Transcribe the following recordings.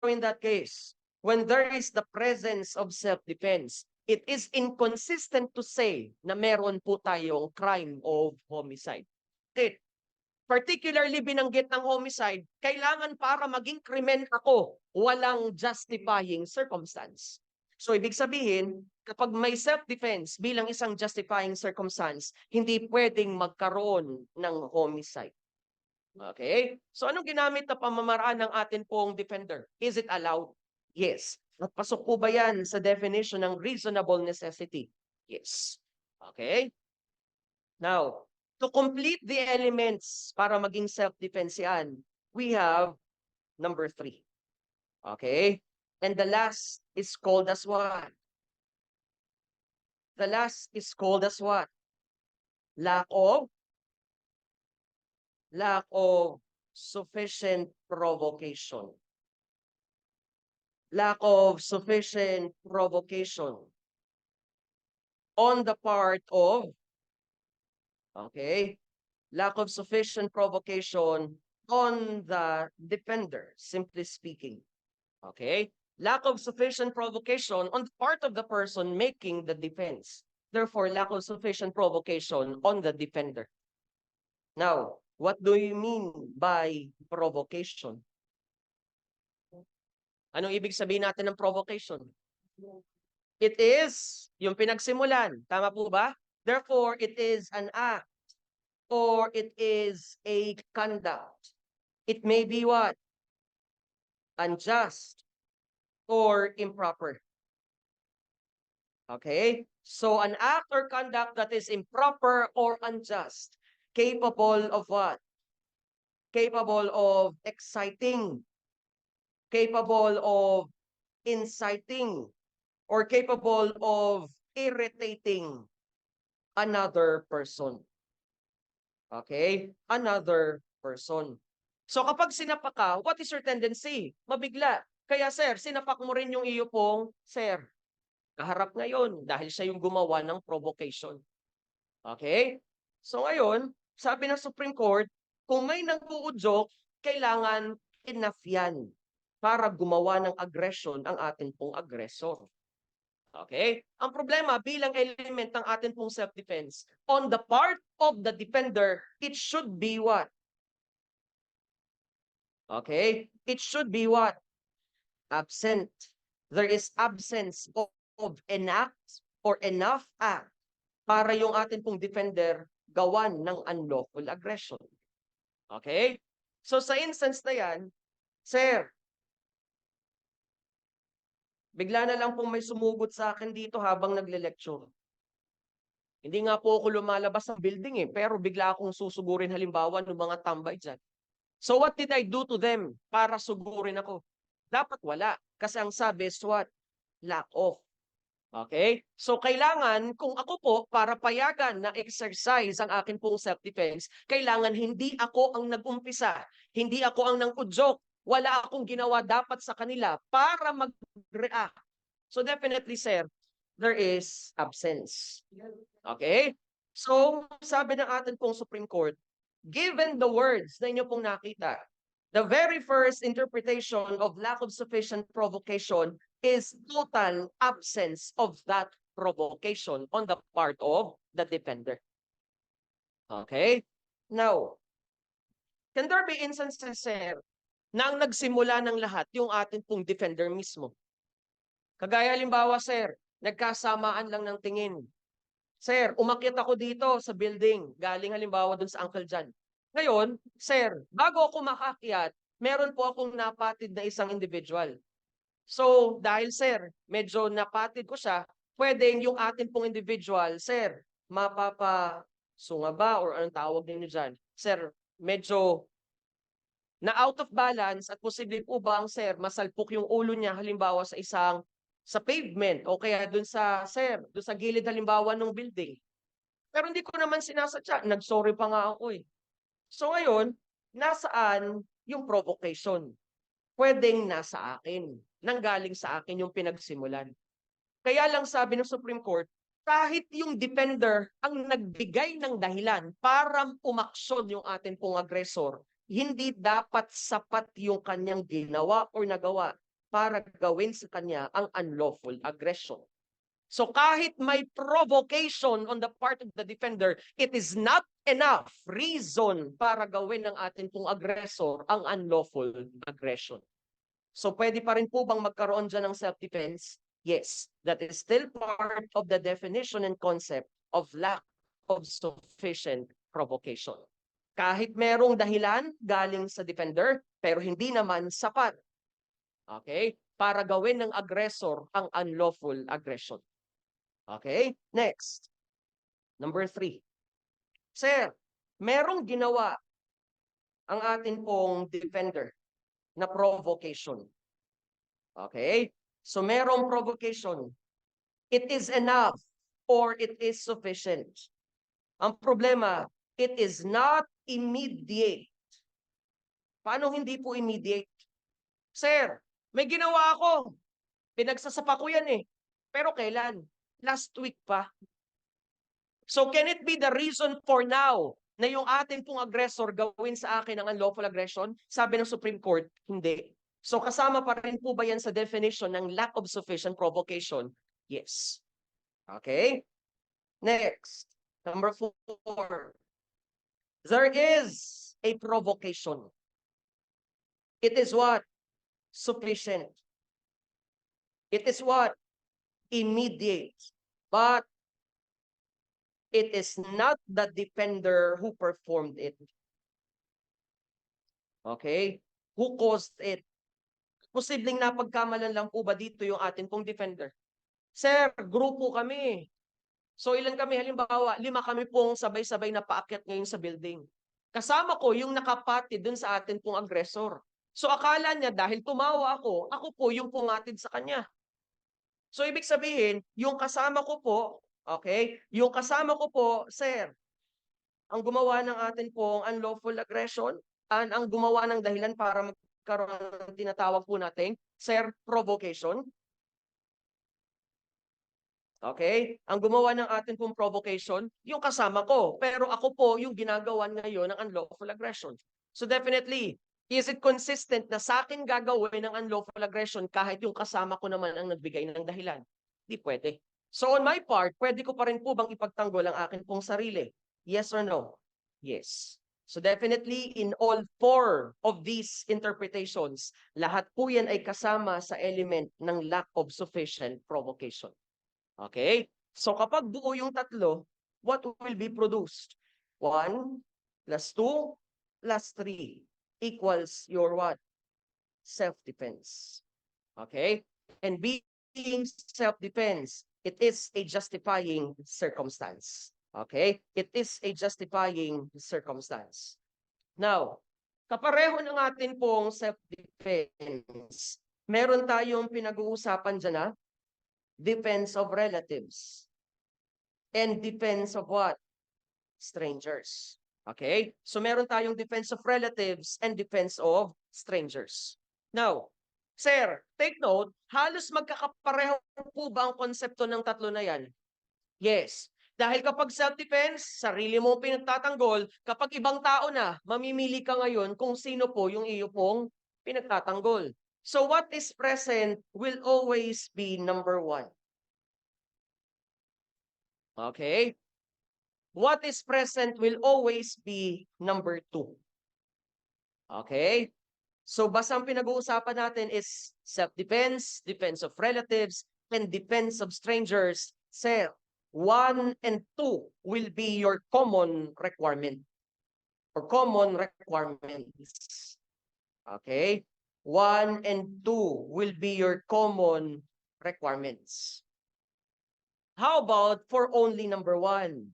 in that case, when there is the presence of self-defense, it is inconsistent to say na meron po tayong crime of homicide. Okay. Particularly binanggit ng homicide, kailangan para maging krimen ako, walang justifying circumstance. So ibig sabihin, kapag may self-defense bilang isang justifying circumstance, hindi pwedeng magkaroon ng homicide. Okay? So anong ginamit na pamamaraan ng atin pong defender? Is it allowed? Yes. At pasok po ba yan sa definition ng reasonable necessity? Yes. Okay? Now, to complete the elements para maging self-defense yan, we have number 3. Okay? And the last is called as what? The last is called as what? Lack of sufficient provocation. Lack of sufficient provocation on the part of, okay, lack of sufficient provocation on the defender, simply speaking. Okay? Lack of sufficient provocation on the part of the person making the defense. Therefore, lack of sufficient provocation on the defender. Now, what do you mean by provocation? Anong ibig sabihin natin ng provocation? It is yung pinagsimulan. Tama po ba? Therefore, it is an act or it is a conduct. It may be what? Unjust or improper. Okay? So an act or conduct that is improper or unjust, capable of what? Capable of exciting, capable of inciting, or capable of irritating another person. Okay? Another person. So kapag sinapak ka, what is your tendency? Mabigla. Kaya sir, sinapak mo rin yung iyo pong sir. Kaharap ngayon dahil siya yung gumawa ng provocation. Okay? So ngayon, sabi ng Supreme Court, kung may nag-uudyok, kailangan enough yan para gumawa ng aggression ang atin pong aggressor. Okay? Ang problema bilang element ng atin pong self-defense, on the part of the defender, it should be what? Okay? It should be what? Absent. There is absence of an act or enough act para yung atin pong defender gawan ng unlawful aggression. Okay? So sa instance na yan, sir, bigla na lang pong may sumugot sa akin dito habang nagle-lecture. Hindi nga po ako lumalabas sa building pero bigla akong susugurin halimbawa ng mga tambay dyan. So what did I do to them para sugurin ako? Dapat wala. Kasi ang sabi is what? Lack of. Okay? So kailangan, kung ako po, para payagan na exercise ang akin pong self-defense, kailangan hindi ako ang nag-umpisa. Hindi ako ang nang-udyok. Wala akong ginawa dapat sa kanila para mag-react. So definitely, sir, there is absence. Okay? So, sabi ng atin pong Supreme Court, given the words na inyo pong nakita, the very first interpretation of lack of sufficient provocation is total absence of that provocation on the part of the defender. Okay? Now, can there be instances, sir, na ang nagsimula ng lahat yung atin pong defender mismo? Kagaya halimbawa, sir, nagkasamaan lang ng tingin. Sir, umakyat ako dito sa building, galing halimbawa dun sa Uncle John. Ngayon, sir, bago ako makakyat, meron po akong napatid na isang individual. So, dahil sir, medyo napatid ko siya, pwedeng yung atin pong individual, sir, mapapasunga ba or anong tawag ninyo dyan? Sir, medyo na out of balance at posible po ba ang sir, masalpok yung ulo niya halimbawa sa pavement o kaya dun sa gilid halimbawa ng building. Pero hindi ko naman sinasadya, nagsorry pa nga ako eh. So ngayon, nasaan yung provocation? Pwedeng nasa akin, nanggaling sa akin yung pinagsimulan. Kaya lang sabi ng Supreme Court, kahit yung defender ang nagbigay ng dahilan para umaksyon yung atin pong aggressor, hindi dapat sapat yung kanyang ginawa or nagawa para gawin sa kanya ang unlawful aggression. So kahit may provocation on the part of the defender, it is not enough reason para gawin ng atin pong aggressor ang unlawful aggression. So pwede pa rin po bang magkaroon dyan ng self-defense? Yes, that is still part of the definition and concept of lack of sufficient provocation. Kahit merong dahilan galing sa defender, pero hindi naman sapat. Okay? Para gawin ng aggressor ang unlawful aggression. Okay? Next. Number 3. Sir, merong ginawa ang atin pong defender na provocation. Okay? So merong provocation. It is enough or it is sufficient. Ang problema, it is not immediate. Paano hindi po immediate? Sir, may ginawa ako. Pinagsasapa ko yan eh. Pero kailan? Last week pa. So can it be the reason for now na yung atin pong aggressor gawin sa akin ang unlawful aggression? Sabi ng Supreme Court, hindi. So kasama pa rin po ba yan sa definition ng lack of sufficient provocation? Yes. Okay? Next. Number 4. There is a provocation. It is what? Sufficient. It is what? Immediate. But it is not the defender who performed it. Okay? Who caused it? Posibleng napagkamalan lang po ba dito yung atin pong defender? Sir, grupo kami. So ilan kami? Halimbawa, 5 kami pong sabay-sabay na paakyat ngayon sa building. Kasama ko yung nakapati dun sa atin pong aggressor. So akala niya dahil tumawa ako po yung pumatid sa kanya. So ibig sabihin, yung kasama ko po, okay, yung kasama ko po, sir, ang gumawa ng atin pong unlawful aggression, ang gumawa ng dahilan para magkaroon ng tinatawag po natin, sir, provocation. Okay? Ang gumawa ng atin pong provocation, yung kasama ko. Pero ako po yung ginagawa ngayon ng unlawful aggression. So definitely, is it consistent na sa akin gagawin ng unlawful aggression kahit yung kasama ko naman ang nagbigay ng dahilan? Di pwede. So on my part, pwede ko pa rin po bang ipagtanggol ang akin pong sarili? Yes or no? Yes. So definitely, in all 4 of these interpretations, lahat po yan ay kasama sa element ng lack of sufficient provocation. Okay? So kapag buo yung tatlo, what will be produced? 1 plus 2 plus 3 equals your what? Self-defense. Okay? And being self-defense, it is a justifying circumstance. Okay? It is a justifying circumstance. Now, kapareho ng atin pong self-defense, meron tayong pinag-uusapan dyan na defense of relatives and defense of what? Strangers. Okay? So meron tayong defense of relatives and defense of strangers. Now, sir, take note, halos magkakapareho po ba ang konsepto ng tatlo na yan? Yes. Dahil kapag self-defense, sarili mo pinagtatanggol, kapag ibang tao na, mamimili ka ngayon kung sino po yung iyo pong pinagtatanggol. So what is present will always be number 1. Okay? What is present will always be number 2. Okay? So basta ang pinag-uusapan natin is self-defense, defense of relatives, and defense of strangers. Sir, 1 and 2 will be your common requirement or common requirements. Okay? 1 and 2 will be your common requirements. How about for only number 1?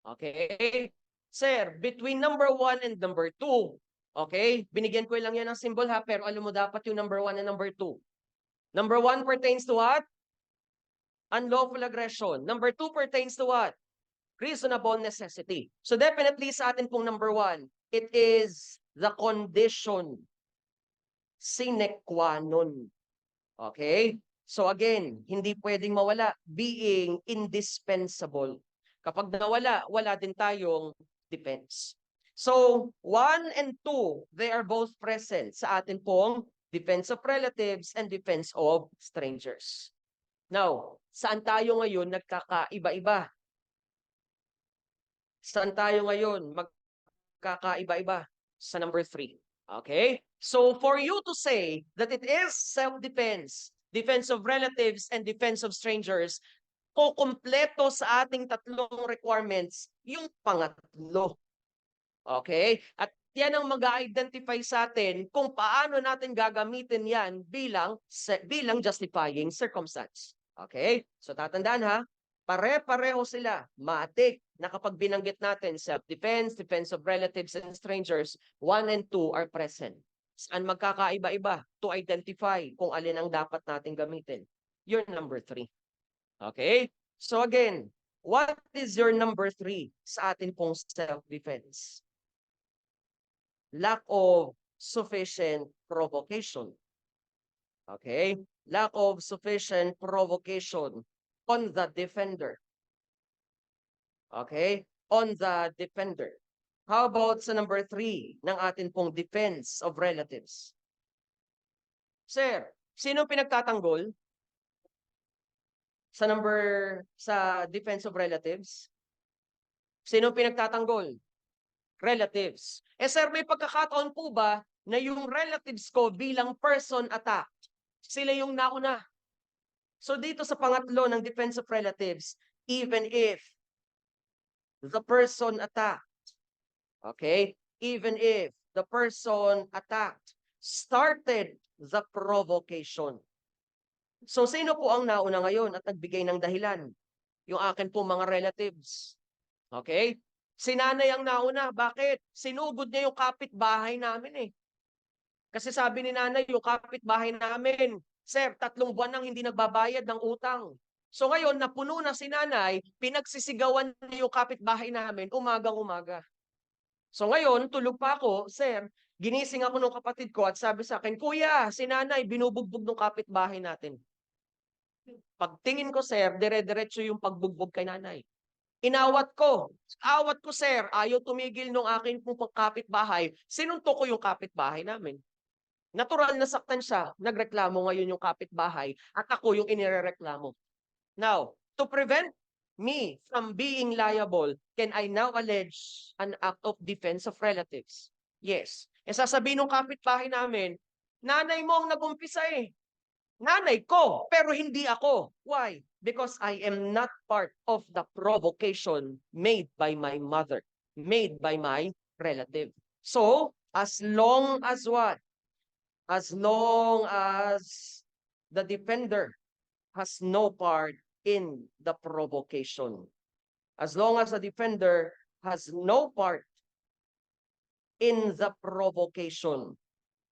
Okay? Sir, between number 1 and number 2, okay? Binigyan ko lang yan ng symbol ha, pero alam mo dapat yung number 1 and number 2. Number 1 pertains to what? Unlawful aggression. Number 2 pertains to what? Reasonable necessity. So definitely sa atin pong number 1, it is the condition sine qua non. Okay? So again, hindi pwedeng mawala, being indispensable. Kapag nawala, wala din tayong defense. So 1 and 2, they are both present sa atin pong defense of relatives, and defense of strangers. Now, saan tayo ngayon nagkakaiba-iba? Saan tayo ngayon magkakaiba-iba? Sa number 3. Okay? So, for you to say that it is self-defense, defense of relatives, and defense of strangers, kukumpleto sa ating tatlong requirements yung pangatlo. Okay? At yan ang mag-identify sa atin kung paano natin gagamitin yan bilang justifying circumstance. Okay? So tatandaan ha, pare-pareho sila. Matik na kapag binanggit natin self-defense, defense of relatives and strangers, 1 and 2 are present. Saan magkakaiba-iba? To identify kung alin ang dapat natin gamitin. Your number 3. Okay? So again, what is your number 3 sa atin pong self-defense? Lack of sufficient provocation. Okay? Lack of sufficient provocation on the defender. Okay? On the defender. How about sa number 3 ng atin pong defense of relatives? Sir, sino pinagtatanggol? Sa defense of relatives? Sino pinagtatanggol? Relatives. Sir, may pagkakataon po ba na yung relatives ko bilang person attacked, sila yung nauna? So dito sa pangatlo ng defense of relatives, even if the person attacked, okay, even if the person attacked started the provocation. So sino po ang nauna ngayon at nagbigay ng dahilan? Yung akin po mga relatives. Okay? Si nanay ang nauna. Bakit? Sinugod niya yung kapitbahay namin eh. Kasi sabi ni nanay, yung kapitbahay namin, sir, 3 buwan nang hindi nagbabayad ng utang. So ngayon, napuno na si nanay, pinagsisigawan niya yung kapitbahay namin umagang-umaga. So ngayon, tulog pa ako, sir, ginising ako ng kapatid ko at sabi sa akin, Kuya, si nanay, binubugbog ng kapitbahay natin. Pagtingin ko, sir, dire-diretso yung pagbugbog kay nanay. Inawat ko. Awat ko, sir. Ayaw tumigil nung aking pong kapitbahay. Sinuntok ko yung kapitbahay namin. Natural na saktan siya. Nagreklamo ngayon yung kapitbahay at ako yung inireklamo. Now, to prevent me from being liable, can I now allege an act of defense of relatives? Yes. E sasabihin ng kapitbahay namin, nanay mo ang nag-umpisa eh. Nanay ko, pero hindi ako. Why? Because I am not part of the provocation made by my mother, made by my relative. So, as long as what? As long as the defender has no part in the provocation. As long as the defender has no part in the provocation.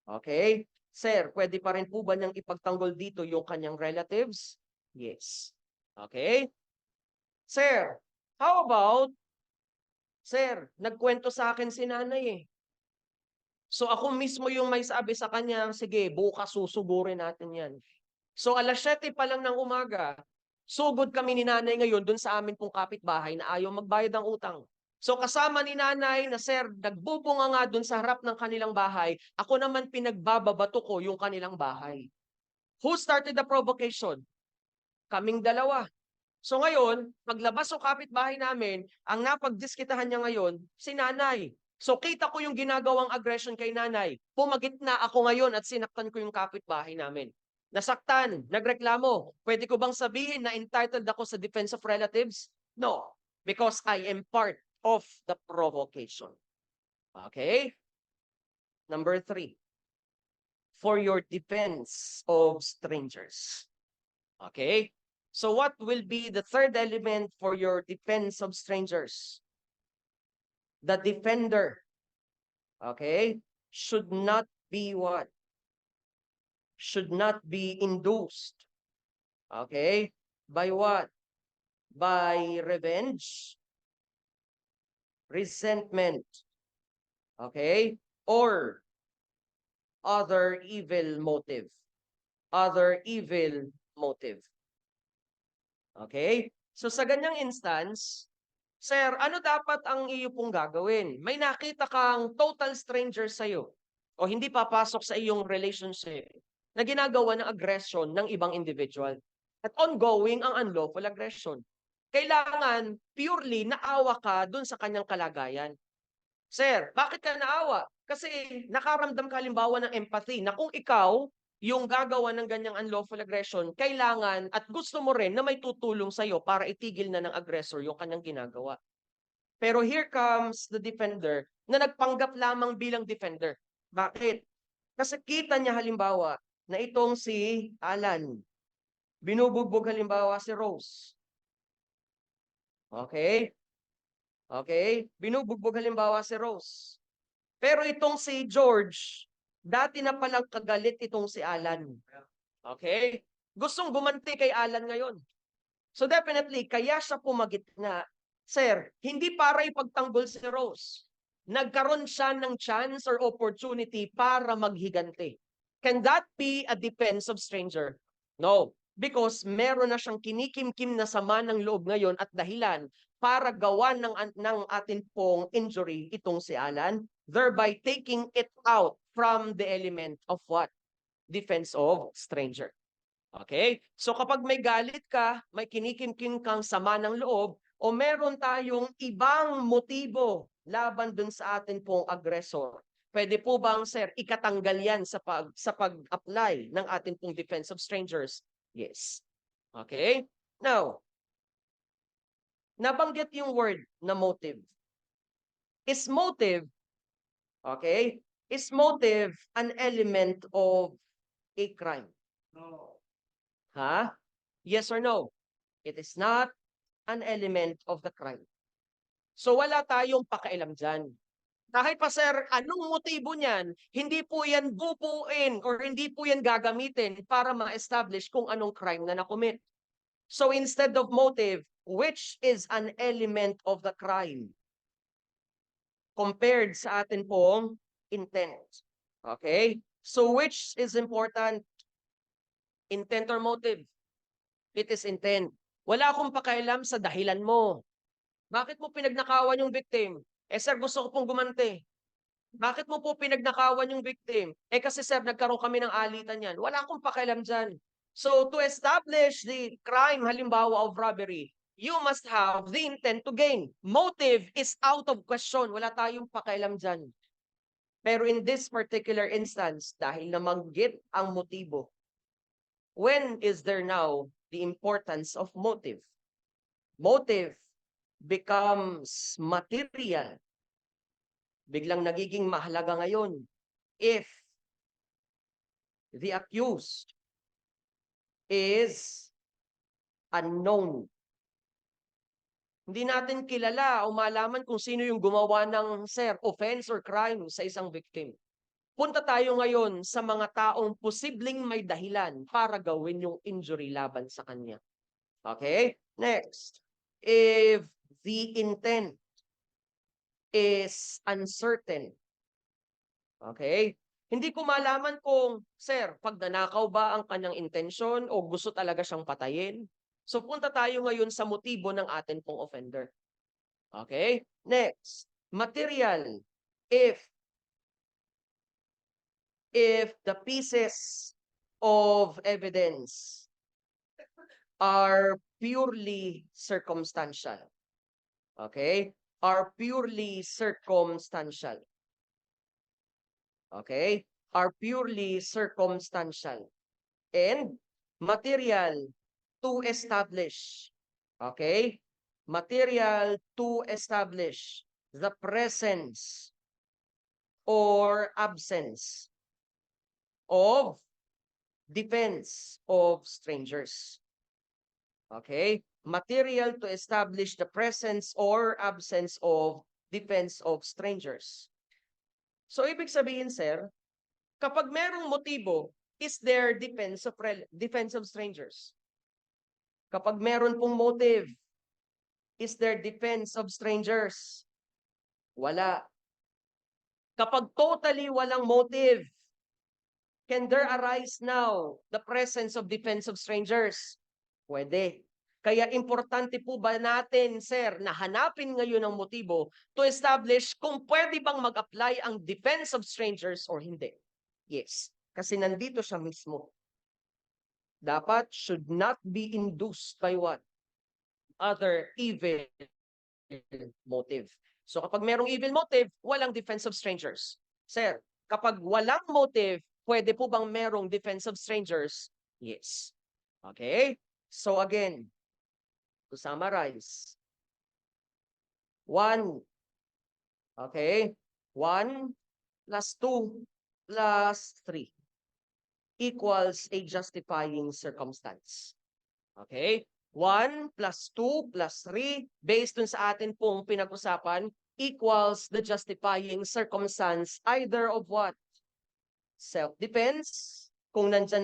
Okay? Sir, pwede pa rin po ba niyang ipagtanggol dito yung kanyang relatives? Yes. Okay? Sir, how about, sir, nagkwento sa akin si nanay eh. So ako mismo yung may sabi sa kanya, sige, bukas susugurin natin yan. So 7:00 pa lang ng umaga, sugod kami ni nanay ngayon dun sa amin pong kapitbahay na ayaw magbayad ng utang. So kasama ni nanay na sir, nagbubunga nga dun sa harap ng kanilang bahay, ako naman pinagbababato ko yung kanilang bahay. Who started the provocation? Kaming dalawa. So ngayon, paglabas ng kapitbahay namin, ang napagdiskitahan niya ngayon, si nanay. So kita ko yung ginagawang aggression kay nanay. Pumagitna ako ngayon at sinaktan ko yung kapitbahay namin. Nasaktan, nagreklamo. Pwede ko bang sabihin na entitled ako sa defense of relatives? No, because I am part of the provocation. Okay? Number 3, for your defense of strangers. Okay? So what will be the third element for your defense of strangers? The defender, okay, should not be what? Should not be induced, okay, by what? By revenge, resentment, okay, or other evil motive. Other evil motive. Okay? So sa ganyang instance, sir, ano dapat ang iyo pong gagawin? May nakita kang total stranger sa'yo. o hindi papasok sa iyong relationship na ginagawa ng aggression ng ibang individual. At ongoing ang unlawful aggression. Kailangan purely naawa ka dun sa kanyang kalagayan. Sir, bakit ka naawa? Kasi nakaramdam ka halimbawa ng empathy na kung ikaw yung gagawa ng ganyang unlawful aggression, kailangan at gusto mo rin na may tutulong sa'yo para itigil na ng aggressor yung kanyang ginagawa. Pero here comes the defender na nagpanggap lamang bilang defender. Bakit? Kasi kita niya halimbawa na itong si Alan, binubugbog halimbawa si Rose. Okay? Okay? Binubugbog halimbawa si Rose. Pero itong si George, dati na palang kagalit itong si Alan. Okay? Gustong gumanti kay Alan ngayon. So definitely, kaya siya pumagitna. Sir, hindi para ipagtanggol si Rose. Nagkaroon siya ng chance or opportunity para maghiganti. Can that be a defense of stranger? No. Because meron na siyang kinikimkim na sama ng loob ngayon at dahilan para gawa ng atin pong injury itong si Alan, thereby taking it out from the element of what? Defense of stranger. Okay? So kapag may galit ka, may kinikimkim kang sama ng loob, o meron tayong ibang motibo laban dun sa atin pong aggressor, pwede po bang, sir, ikatanggal yan sa pag-apply ng atin pong defense of strangers? Yes. Okay? Now, nabanggit yung word na motive. Is motive, okay? Is motive an element of a crime? No. Ha? Yes or no? It is not an element of the crime. So wala tayong pakialam dyan. Kahit pa sir, anong motibo niyan, hindi po yan bubuin or hindi po yan gagamitin para ma-establish kung anong crime na nakomit. So instead of motive, which is an element of the crime compared sa atin pong intent. Okay? So which is important? Intent or motive? It is intent. Wala akong pakialam sa dahilan mo. Bakit mo pinagnakawan yung victim? Eh sir, gusto ko pong gumanti. Bakit mo po pinagnakawan yung victim? Eh kasi sir, nagkaroon kami ng alitan yan. Wala akong pakialam dyan. So to establish the crime, halimbawa of robbery, you must have the intent to gain. Motive is out of question. Wala tayong pakialam dyan. Pero in this particular instance, dahil namanggit ang motibo, when is there now the importance of motive? Motive becomes material. Biglang nagiging mahalaga ngayon if the accused is unknown. Hindi natin kilala o malaman kung sino yung gumawa ng offense or crime sa isang victim. Punta tayo ngayon sa mga taong posibleng may dahilan para gawin yung injury laban sa kanya. Okay? Next. If the intent is uncertain. Okay? Hindi ko malaman kung, sir, pagnanakaw ba ang kanyang intensyon o gusto talaga siyang patayin? So punta tayo ngayon sa motibo ng atin pong offender. Okay? Next. Material. If the pieces of evidence are purely circumstantial. Okay? Are purely circumstantial. Okay? Are purely circumstantial. And material to establish. Okay? Material to establish the presence or absence of defense of strangers. Okay? Material to establish the presence or absence of defense of strangers. So, ibig sabihin, sir, kapag merong motibo, is there defense of strangers? Kapag meron pong motive, is there defense of strangers? Wala. Kapag totally walang motive, can there arise now the presence of defense of strangers? Pwede. Kaya importante po ba natin, sir, na hanapin ngayon ang motibo to establish kung pwede bang mag-apply ang defense of strangers or hindi? Yes. Kasi nandito siya mismo. Dapat should not be induced by what? Other evil motive. So kapag merong evil motive, walang defense of strangers. Sir, kapag walang motive, pwede po bang merong defense of strangers? Yes. Okay? So again, to summarize, 1, okay? 1 plus 2 plus 3 equals a justifying circumstance. Okay? 1 plus 2 plus 3 based dun sa atin pong pinag-usapan equals the justifying circumstance either of what? Self-defense, kung nandyan